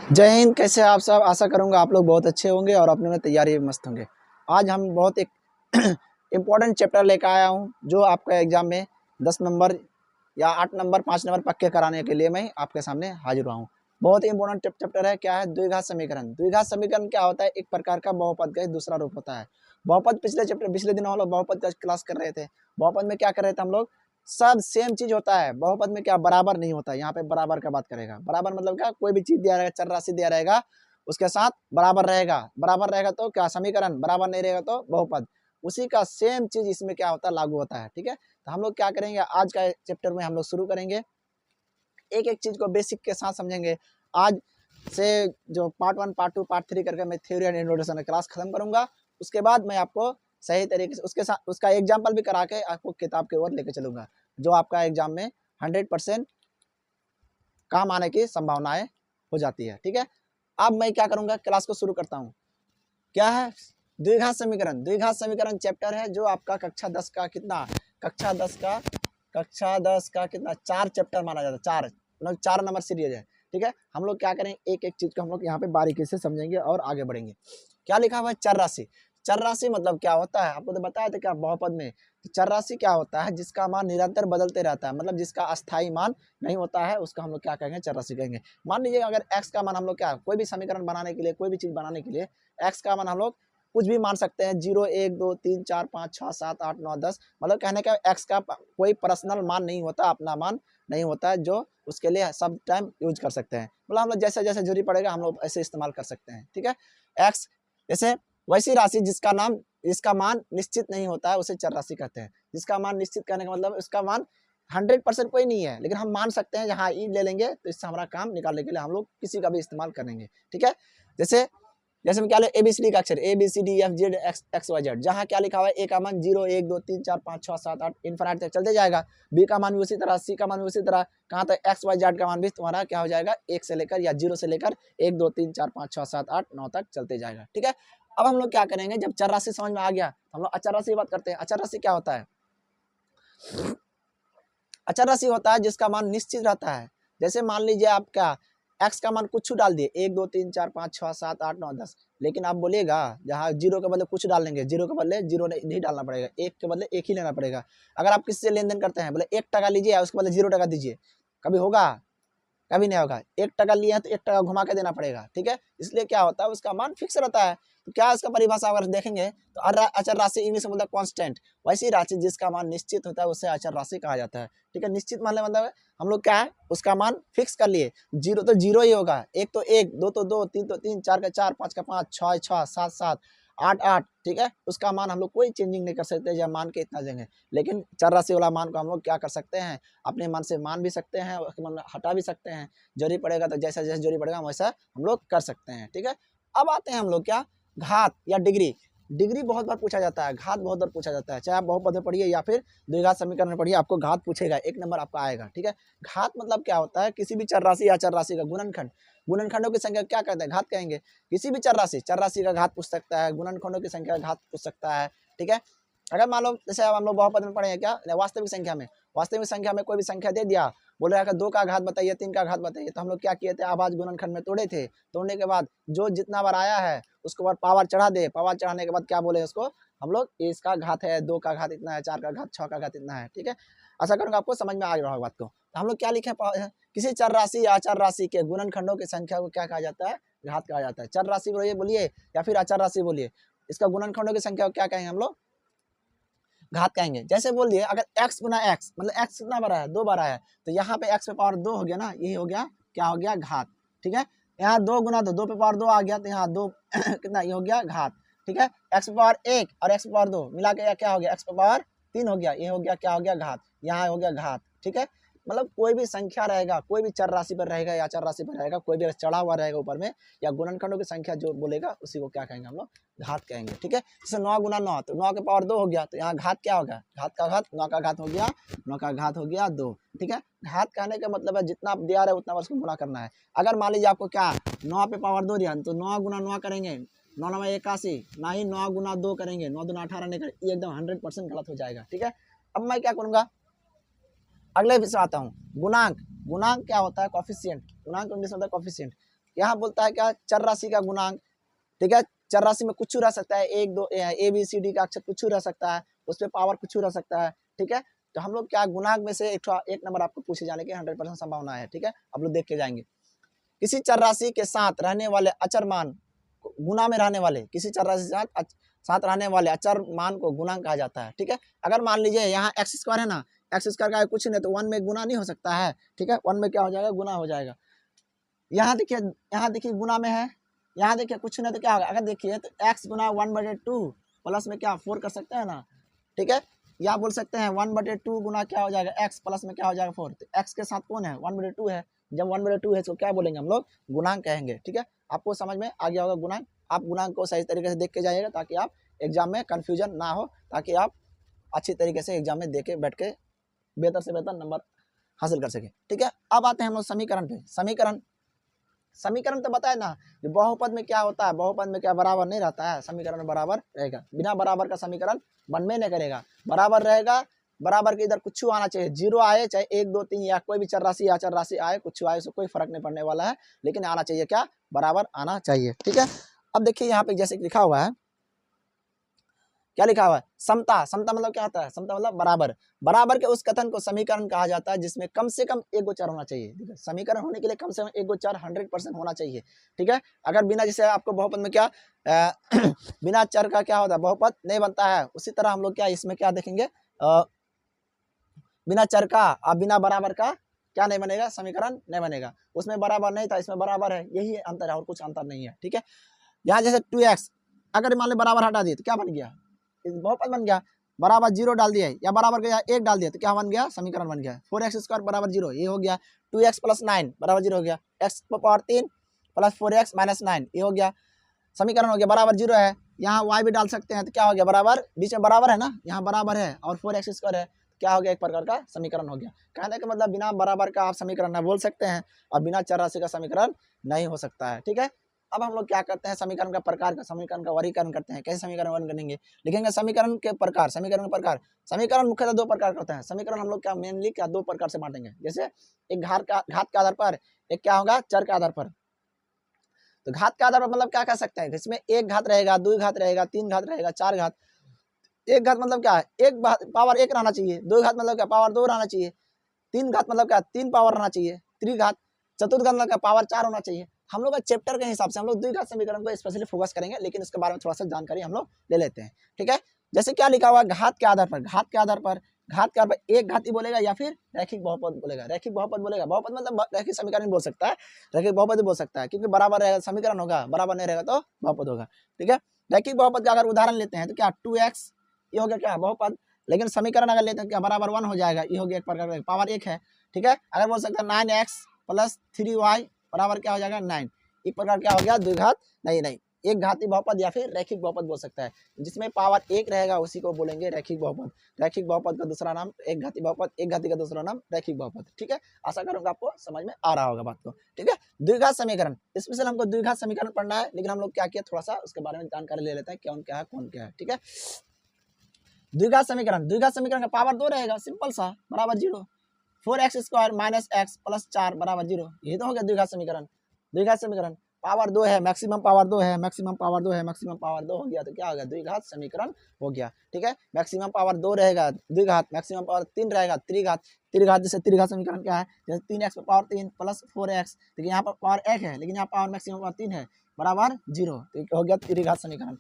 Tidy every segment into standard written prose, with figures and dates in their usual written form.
जय हिंद। कैसे आप सब? आशा करूंगा आप लोग बहुत अच्छे होंगे और अपने में तैयारी में मस्त होंगे। आज हम बहुत एक इम्पोर्टेंट चैप्टर लेकर आया हूं जो आपका एग्जाम में 10 नंबर या 8 नंबर 5 नंबर पक्के कराने के लिए मैं आपके सामने हाजिर हुआ हूँ। बहुत ही इंपॉर्टेंट चैप्टर है। क्या है? द्विघात समीकरण। द्विघात समीकरण क्या होता है? एक प्रकार का बहुपद का दूसरा रूप होता है। बहुपद पिछले दिन हम लोग बहुपद का क्लास कर रहे थे। बहुपद में क्या कर रहे थे हम लोग? सब सेम चीज होता है। बहुपद में क्या बराबर नहीं होता है। यहाँ पे बराबर का बात करेगा। बराबर मतलब क्या? कोई भी चीज दिया रहेगा, चर राशि दिया रहेगा, उसके साथ बराबर रहेगा। बराबर रहेगा तो क्या समीकरण, बराबर नहीं रहेगा तो बहुपद। उसी का सेम चीज इसमें क्या होता है? लागू होता है। ठीक है, तो हम लोग क्या करेंगे आज का चैप्टर में हम लोग शुरू करेंगे। एक एक चीज को बेसिक के साथ समझेंगे। आज से जो पार्ट 1 पार्ट 2 पार्ट 3 करके मैं थ्योरी एंड इंट्रोडक्शन क्लास खत्म करूंगा। उसके बाद मैं आपको सही तरीके से उसके साथ उसका एग्जाम्पल भी करा के आपको किताब की ओर लेके चलूंगा, जो आपका एग्जाम में 100% काम आने की संभावनाएं हो जाती है। ठीक है, अब मैं क्या करूंगा, क्लास को शुरू करता हूँ। क्या है? द्विघात समीकरण। द्विघात समीकरण चैप्टर है जो आपका कक्षा 10 का कितना, कक्षा 10 का कितना 4 चैप्टर माना जाता है। 4 मतलब 4 नंबर सीरीज है। ठीक है, हम लोग क्या करेंगे, एक एक चीज को हम लोग यहाँ पे बारीकी से समझेंगे और आगे बढ़ेंगे। क्या लिखा हुआ है? चर राशि। चर राशि मतलब क्या होता है? आपको तो बताया था क्या बहुपद में। तो चर राशि क्या होता है? जिसका मान निरंतर बदलते रहता है, मतलब जिसका अस्थायी मान नहीं होता है, उसका हम लोग क्या कहेंगे? चर राशि कहेंगे। मान लीजिए अगर x का मान हम लोग क्या, कोई भी समीकरण बनाने के लिए, कोई भी चीज बनाने के लिए x का मान हम लोग कुछ भी मान सकते हैं। 0 1 2 3 4 5 6 7 8 9 10, मतलब कहने का x का कोई पर्सनल मान नहीं होता, अपना मान नहीं होता है, जो उसके लिए सब टाइम यूज कर सकते हैं। मतलब हम लोग जैसे जैसे जरूरी पड़ेगा हम लोग ऐसे इस्तेमाल कर सकते हैं। ठीक है, x जैसे वैसी राशि जिसका मान निश्चित नहीं होता है उसे चर राशि कहते हैं। जिसका मान निश्चित करने का मतलब उसका मान 100% कोई नहीं है, लेकिन हम मान सकते हैं। यहाँ ई ले लेंगे तो इससे हमारा काम निकालने के लिए हम लोग किसी का भी इस्तेमाल करेंगे। ठीक है, जैसे जैसे में क्या ले ABCD का अक्षर ABCDEFG XYZ, जहाँ क्या लिखा हुआ है? ए का मान 0 1 2 3 4 5 6 7 8 इनफिनिट तक चलते जाएगा। बी का मान भी उसी तरह, सी का मान भी उसी तरह, कहाँ तक XYZ का मान भी तुम्हारा क्या हो जाएगा? 1 से लेकर या 0 से लेकर 1 2 3 4 5 6 7 8 9 तक चलते जाएगा। ठीक है, अब हम लोग क्या करेंगे, जब चर राशि समझ में आ गया तो हम लोग अचर राशि की बात करते हैं। अचर राशि क्या होता है? अचर राशि होता है जिसका मान निश्चित रहता है। जैसे मान लीजिए आप क्या x का मान कुछ डाल दिए, 1 2 3 4 5 6 7 8 9 10, लेकिन आप बोलिएगा जहाँ 0 के बदले कुछ डाल देंगे, 0 के बदले 0 नहीं डालना पड़ेगा, 1 के बदले 1 ही लेना पड़ेगा। अगर आप किसी से लेन देन करते हैं, बोले 1 टका लीजिए उसके बदले 0 टका दीजिए, कभी होगा? कभी नहीं होगा। 1 टका लिए हैं तो 1 टका घुमा के देना पड़ेगा। ठीक है, इसलिए क्या होता है? उसका मान फिक्स रहता है। तो क्या इसका परिभाषा अगर देखेंगे तो अचर राशि इंग्लिश में मतलब कांस्टेंट। वैसी राशि जिसका मान निश्चित होता है उसे अचर राशि कहा जाता है। ठीक है, निश्चित मान मतलब हम लोग क्या है, उसका मान फिक्स कर लिए। 0 तो 0 ही होगा, 1 तो 1, 2 तो 2, 3 तो 3, 4 का 4, 5 का 5, 6 6, 7 7, 8 8। ठीक है, उसका मान हम लोग कोई चेंजिंग नहीं कर सकते, जब मान के इतना देंगे। लेकिन चर राशि वाला मान को हम लोग क्या कर सकते हैं? अपने मन से मान भी सकते हैं, मन हटा भी सकते हैं। जरूरी पड़ेगा तो जैसा जैसा जरूरी पड़ेगा वैसा हम लोग कर सकते हैं। ठीक है, अब आते हैं हम लोग क्या, घात या डिग्री। डिग्री बहुत बार पूछा जाता है, घात बहुत बार पूछा जाता है। चाहे आप बहुपद में पढ़िए या फिर द्विघात समीकरण में पढ़िए, आपको घात पूछेगा, 1 नंबर आपका आएगा। ठीक है, घात मतलब क्या होता है? किसी भी चर राशि या चर राशि का गुणनखंड। गुणनखंडों की संख्या क्या कहते हैं? घात कहेंगे। किसी भी चर राशि का घात पूछ सकता है, गुणनखंडों की संख्या का घात पूछ सकता है। ठीक है, अगर मान लो जैसे हम लोग बहुपद में पढ़े हैं, क्या वास्तविक संख्या में कोई भी संख्या दे दिया, बोल रहा है 2 का घात बताइए, 3 का घात बताइए, तो हम लोग क्या किए थे? आभाज्य गुणनखंड में तोड़े थे। तोड़ने के बाद जो जितना बार आया है उसको बार पावर चढ़ा दे। पावर चढ़ाने के बाद क्या बोले उसको हम लोग? इसका घात है, 2 का घात इतना है, 4 का घात, 6 का घात इतना है। ठीक है, आशा करूंगा आपको समझ में आ रहा होगा बात को। तो हम लोग क्या लिखे? किसी चर राशि या अचर राशि के गुणनखंडों की संख्या को क्या कहा जाता है? घात कहा जाता है। चर राशि बोलिए या फिर अचर राशि बोलिए, इसका गुणनखंडों की संख्या को क्या कहेंगे हम लोग? घात कहेंगे। जैसे बोल दिए अगर x गुना x, मतलब x कितना बड़ा है? 2 बड़ा है, तो यहाँ पे x पे पावर 2 हो गया ना, यही हो गया क्या हो गया? घात। ठीक है, यहाँ 2 गुना 2 पे पावर 2 आ गया, तो यहाँ 2 कितना ये हो गया? घात। ठीक है, x पे पावर 1 और x पे पावर 2 मिला के क्या हो गया? x पे पावर 3 हो गया, ये हो गया क्या हो गया? घात। यहाँ हो गया घात। ठीक है, मतलब कोई भी संख्या रहेगा, कोई भी चर राशि पर रहेगा या चर राशि पर रहेगा, कोई भी अगर चढ़ा हुआ रहेगा ऊपर में, या गुणनखंडों की संख्या जो बोलेगा उसी को क्या कहेंगे हम लोग? घात कहेंगे। ठीक है, जैसे 9 गुना 9, तो 9 के पावर 2 हो गया, तो यहाँ घात क्या होगा? घात का घात 9 का घात हो गया, 9 का घात हो गया 2। ठीक है, घात कहने का मतलब है जितना आप दिया रहे उतना उसको गुना करना है। अगर मान लीजिए आपको क्या 9 पे पावर 2 दिया, तो 9 गुना 9 करेंगे, 9 9 81, ना ही 9 गुना 2 करेंगे, 9 दूना 18 नहीं करेंगे, ये एकदम 100% गलत हो जाएगा। ठीक है, अब मैं क्या करूँगा, अगले से आता हूँ। गुणांक। गुणांक क्या होता है? कॉफिशिएंट। गुणांक इंग्लिश में होता है कॉफिशिएंट। यहाँ बोलता है क्या, चर राशि का गुणांक, ठीक है। चर राशि में कुछ रह सकता है, एक दो ए बी सी डी का अक्षर कुछ रह सकता है, उस पर पावर कुछ रह सकता है, ठीक है। तो हम लोग क्या गुणांक में से एक नंबर आपको पूछे जाने की 100% संभावना है, ठीक है। आप लोग देख के जाएंगे। किसी चर राशि के साथ रहने वाले अचर मान, गुना में रहने वाले, किसी चर राशि के साथ रहने वाले अचर मान को गुणांक कहा जाता है, ठीक है। अगर मान लीजिए यहाँ एक्स स्क्वायर है ना, एक्स स्क्वायर का कुछ नहीं तो 1 में गुना नहीं हो सकता है, ठीक है। 1 में क्या हो जाएगा, गुना हो जाएगा। यहाँ देखिए गुना में है, यहाँ देखिए कुछ नहीं तो क्या होगा, अगर देखिए तो x गुना 1/2 प्लस में क्या 4 कर सकते हैं ना, ठीक है। या बोल सकते हैं 1/2 गुना क्या हो जाएगा x प्लस में क्या हो जाएगा 4, तो x के साथ कौन है 1/2 है, जब 1/2 है तो क्या बोलेंगे हम लोग, गुणांक कहेंगे, ठीक है। आपको समझ में आ गया होगा गुणांक। आप गुणांक को सही तरीके से देख के जाइएगा ताकि आप एग्जाम में कन्फ्यूजन ना हो, ताकि आप अच्छी तरीके से एग्जाम में दे के बैठ के बेहतर से बेहतर नंबर हासिल कर सके, ठीक है। अब आते हैं हम लोग समीकरण पे। समीकरण तो बताए ना, जो बहुपद में क्या होता है, बहुपद में क्या बराबर नहीं रहता है, समीकरण बराबर रहेगा। बिना बराबर का समीकरण बनबे नहीं करेगा, बराबर रहेगा। बराबर के इधर कुछ आना चाहिए, 0 आए चाहे 1 2 3 या कोई भी चर राशि या अचर राशि आए, कुछ आए उससे कोई फर्क नहीं पड़ने वाला है, लेकिन आना चाहिए क्या, बराबर आना चाहिए, ठीक है। अब देखिए यहाँ पे जैसे लिखा हुआ है, क्या लिखा हुआ है, समता। समता मतलब क्या होता है, समता मतलब बराबर। बराबर के उस कथन को समीकरण कहा जाता है जिसमें कम से कम एक गो चर होना चाहिए। समीकरण होने के लिए कम से कम एक गो चर 100% होना चाहिए, ठीक है। अगर बिना, जैसे आपको बहुपद में क्या बिना चर का क्या होता है, बहुपद नहीं बनता है, उसी तरह हम लोग क्या इसमें क्या देखेंगे, बिना चर का और बिना बराबर का क्या नहीं बनेगा, समीकरण नहीं बनेगा। उसमें बराबर नहीं था, इसमें बराबर है, यही अंतर है और कुछ अंतर नहीं है, ठीक है। यहाँ जैसे 2x अगर मान लो बराबर हटा दिए तो क्या बन गया, बहुपद बन गया। बराबर 0 डाल दिया या बराबर के 1 डाल दिया तो क्या बन गया, समीकरण बन गया। 4x² बराबर 0, ये हो गया। 2x + 9 बराबर 0 हो गया। x की पावर 3 प्लस 4x - 9 ये हो गया, समीकरण हो गया। बराबर 0 है, यहाँ y भी डाल सकते हैं तो क्या हो गया, बराबर, बीच में बराबर है ना, यहाँ बराबर है और 4x² है, क्या हो गया, एक प्रकार का समीकरण हो गया। कहने का मतलब बिना बराबर का आप समीकरण ना बोल सकते हैं और बिना चर राशि का समीकरण नहीं हो सकता है, ठीक है। अब हम लोग क्या करते हैं, समीकरण का प्रकार का, समीकरण का वर्गीकरण करते हैं। कैसे समीकरण वर्णन करेंगे, लिखेंगे समीकरण के प्रकार। समीकरण मुख्यतः 2 प्रकार का होता है। समीकरण हम लोग क्या मेनली क्या 2 प्रकार से बांटेंगे, जैसे एक घात के आधार पर, एक क्या होगा, चर के आधार पर। तो घात के आधार पर मतलब क्या कह सकते हैं, इसमें 1 घात रहेगा, 2 घात रहेगा, 3 घात रहेगा, 4 घात। 1 घात मतलब क्या है, एक पावर 1 रहना चाहिए। 2 घात मतलब क्या, पावर 2 रहना चाहिए। 3 घात मतलब क्या, 3 पावर रहना चाहिए। त्रिघात, चतुर्घात मतलब क्या, पावर 4 होना चाहिए। हम लोग का चैप्टर के हिसाब से हम लोग द्विघात समीकरण को स्पेशली फोकस करेंगे, लेकिन इसके बारे में थोड़ा सा जानकारी हम लोग ले लेते हैं, ठीक है। जैसे क्या लिखा हुआ, घात के आधार पर, घात के आधार पर एक घाती बोलेगा या फिर रैखिक बहुपद बोलेगा। रैखिक बहुपद बोलेगा, बहुपद मतलब रैखिक समीकरण बोल सकता है, रैखिक बहुपद बोल सकता है, क्योंकि बराबर रहेगा समीकरण होगा, बराबर नहीं रहेगा तो बहुपद होगा, ठीक है। रैखिक बहुपद का अगर उदाहरण लेते हैं तो क्या 2x ये हो गया क्या, बहुपद। लेकिन समीकरण अगर लेते हैं क्या, बराबर 1 हो जाएगा, ये हो गया एक प्रकार का पावर 1 है, ठीक है। अगर बोल सकते हैं 9x + 3y बराबर क्या हो जाएगा 9, एक प्रकार क्या हो गया, द्विघात नहीं, एक घाती बहुपद या फिर रैखिक बहुपद बोल सकता है। जिसमें पावर 1 रहेगा उसी को बोलेंगे रैखिक बहुपद। रैखिक बहुपद का दूसरा नाम एक घाती बहुपद, एक घाती का दूसरा नाम रैखिक बहुपद, ठीक है। आशा करूंगा आपको समझ में आ रहा होगा बात को, ठीक है। द्विघात समीकरण, स्पेशल हमको द्विघात समीकरण पढ़ना है, लेकिन हम लोग क्या किया, थोड़ा सा उसके बारे में जानकारी ले लेते हैं, कौन क्या है, ठीक है। द्विघात समीकरण का पावर 2 रहेगा, सिंपल सा, बराबर 0। 4x² - x + 4 बराबर 0, ये तो हो गया द्विघात समीकरण। पावर 2 है, मैक्सिमम पावर 2 है, मैक्सिमम पावर 2 हो गया, तो क्या हो गया, द्विघात समीकरण हो गया, ठीक है। मैक्सिमम पावर 2 रहेगा द्विघात, मैक्सिमम पावर 3 रहेगा त्रिघात। जैसे त्रिघात समीकरण क्या है, जैसे 3x + 3 प्लस 4x, देखिए यहाँ पर पावर 1 है लेकिन यहाँ पावर मैक्सिमम पावर 3 है, बराबर 0, तो हो गया त्रिघात समीकरण।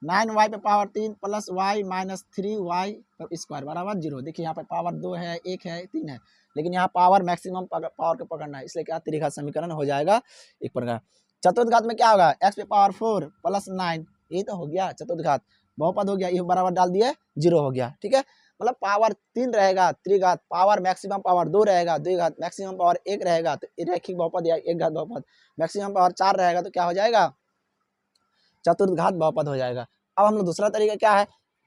9y पे पावर 3 प्लस y - 3y² बराबर 0। देखिए यहाँ पे पावर 2 है, 1 है, 3 है, लेकिन यहाँ पावर मैक्सिमम पावर को पकड़ना है, इसलिए क्या त्रिघात समीकरण हो जाएगा एक प्रकार। चतुर्घात में क्या होगा, x पे पावर 4 प्लस 9, ये तो हो गया चतुर्घात, बहुपद हो गया, ये बराबर डाल दिए 0 हो गया, ठीक है। मतलब पावर 3 रहेगा त्रिघात, पावर मैक्सिमम पावर 2 रहेगा द्विघात, मैक्सिमम पावर 1 रहेगा तो रैखिक बहुपद या एक घात बहुपद, मैक्सिमम पावर 4 रहेगा तो क्या हो जाएगा, चतुर्घात बहुपद हो जाएगा। अब हम लोग दूसरा तरीका क्या है,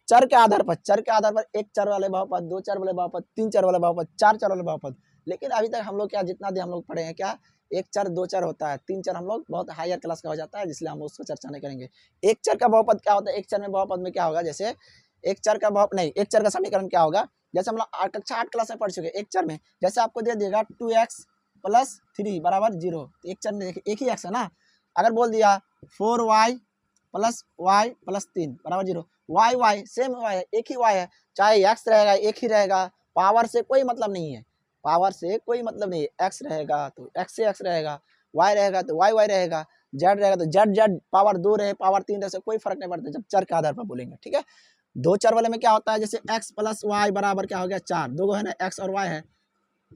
चर के आधार पर एक चर वाले बहुपद, 2 चर वाले बहुपद, 3 चर वाले बहुपद, 4 चर वाले बहुपद। लेकिन अभी तक हम लोग क्या, जितना भी हम लोग पढ़े हैं क्या, 1 चर 2 चर होता है, 3 चर हम लोग बहुत हायर क्लास का हो जाता है, जिसलिए हम उसको चर्चा नहीं करेंगे। एक चर का बहुपद क्या होता है, एक चर में बहुपद में क्या होगा, जैसे एक चर का समीकरण क्या होगा, जैसे हम लोग कक्षा 8 क्लास में पढ़ चुके, एक चर में जैसे आपको दे देगा 2x प्लस 3 बराबर 0, एक ही एक्स है ना। अगर बोल दिया 4y प्लस 3 बराबर 0, वाई सेम वाई है, एक ही वाई है, चाहे एक्स रहेगा एक ही रहेगा, पावर से कोई मतलब नहीं है, पावर से कोई मतलब नहीं है। एक्स रहेगा तो एक्स से एक्स रहेगा, वाई रहेगा तो वाई रहेगा, जेड रहेगा तो जेड पावर 2 रहे पावर 3 रहे से कोई फर्क नहीं पड़ता जब चर के आधार पर बोलेंगे। ठीक है, दो चर वाले में क्या होता है, जैसे एक्स प्लस वाई बराबर क्या हो गया 4, दो है ना एक्स और वाई है,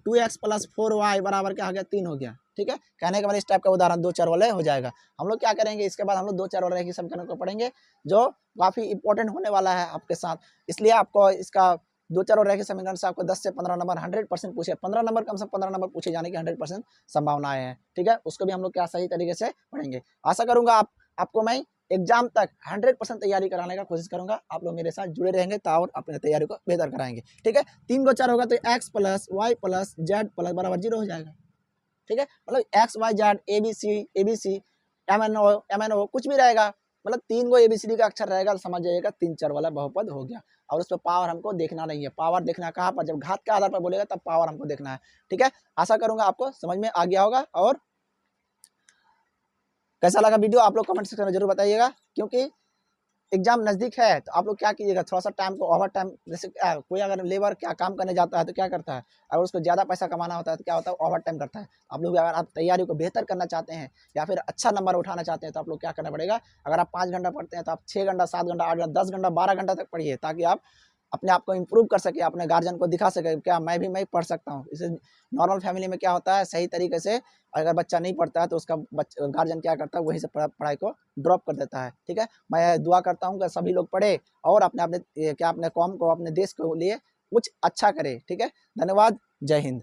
2x प्लस 4y बराबर क्या हो गया 3 हो गया। ठीक है, कहने का मतलब इस टाइप का उदाहरण दो चर वाले हो जाएगा। हम लोग क्या करेंगे, इसके बाद हम लोग दो चर वाले की समीकरण को पढ़ेंगे जो काफी इंपॉर्टेंट होने वाला है आपके साथ, इसलिए आपको इसका दो चर और रेखीय समीकरण से आपको 10 से 15 नंबर 100% पूछे, 15 नंबर कम से 15 नंबर पूछे जाने की 100% संभावनाएं हैं। ठीक है, उसको भी हम लोग क्या सही तरीके से पढ़ेंगे। आशा करूंगा आपको मैं एग्जाम तक 100% तैयारी कराने का कोशिश करूंगा, आप लोग मेरे साथ जुड़े रहेंगे तो और अपने तैयारी को बेहतर कराएंगे। ठीक है, 3 को 4 होगा तो x plus y plus z plus बराबर 0 हो जाएगा। ठीक है, मतलब x y z ABC MNO कुछ भी रहेगा, मतलब 3 को एबीसीडी का अक्षर रहेगा तो समझ जाइएगा 3 चर वाला बहुपद हो गया। और उस पर पावर हमको देखना नहीं है, पावर देखना कहाँ पर, जब घात के आधार पर बोलेगा तब पावर हमको देखना है। ठीक है, आशा करूंगा आपको समझ में आ गया होगा, और कैसा लगा वीडियो आप लोग कमेंट सेक्शन में जरूर बताइएगा, क्योंकि एग्जाम नजदीक है तो आप लोग क्या कीजिएगा, थोड़ा सा टाइम को ओवर टाइम, जैसे कोई अगर लेबर क्या काम करने जाता है तो क्या करता है, अगर उसको ज़्यादा पैसा कमाना होता है तो क्या होता है, ओवर टाइम करता है। आप लोग अगर आप तैयारी को बेहतर करना चाहते हैं या फिर अच्छा नंबर उठाना चाहते हैं तो आप लोग क्या करना पड़ेगा, अगर आप 5 घंटा पढ़ते हैं तो आप 6 घंटा 7 घंटा 8 घंटा 10 घंटा 12 घंटा तक पढ़िए, ताकि आप अपने आप को इम्प्रूव कर सके, अपने गार्जियन को दिखा सके क्या मैं पढ़ सकता हूँ। इसे नॉर्मल फैमिली में क्या होता है, सही तरीके से अगर बच्चा नहीं पढ़ता है तो उसका गार्जियन क्या करता है, वहीं से पढ़ाई को ड्रॉप कर देता है। ठीक है, मैं दुआ करता हूँ कि सभी लोग पढ़े और अपने अपने क्या अपने कौम को अपने देश के लिए कुछ अच्छा करे। ठीक है, धन्यवाद, जय हिंद।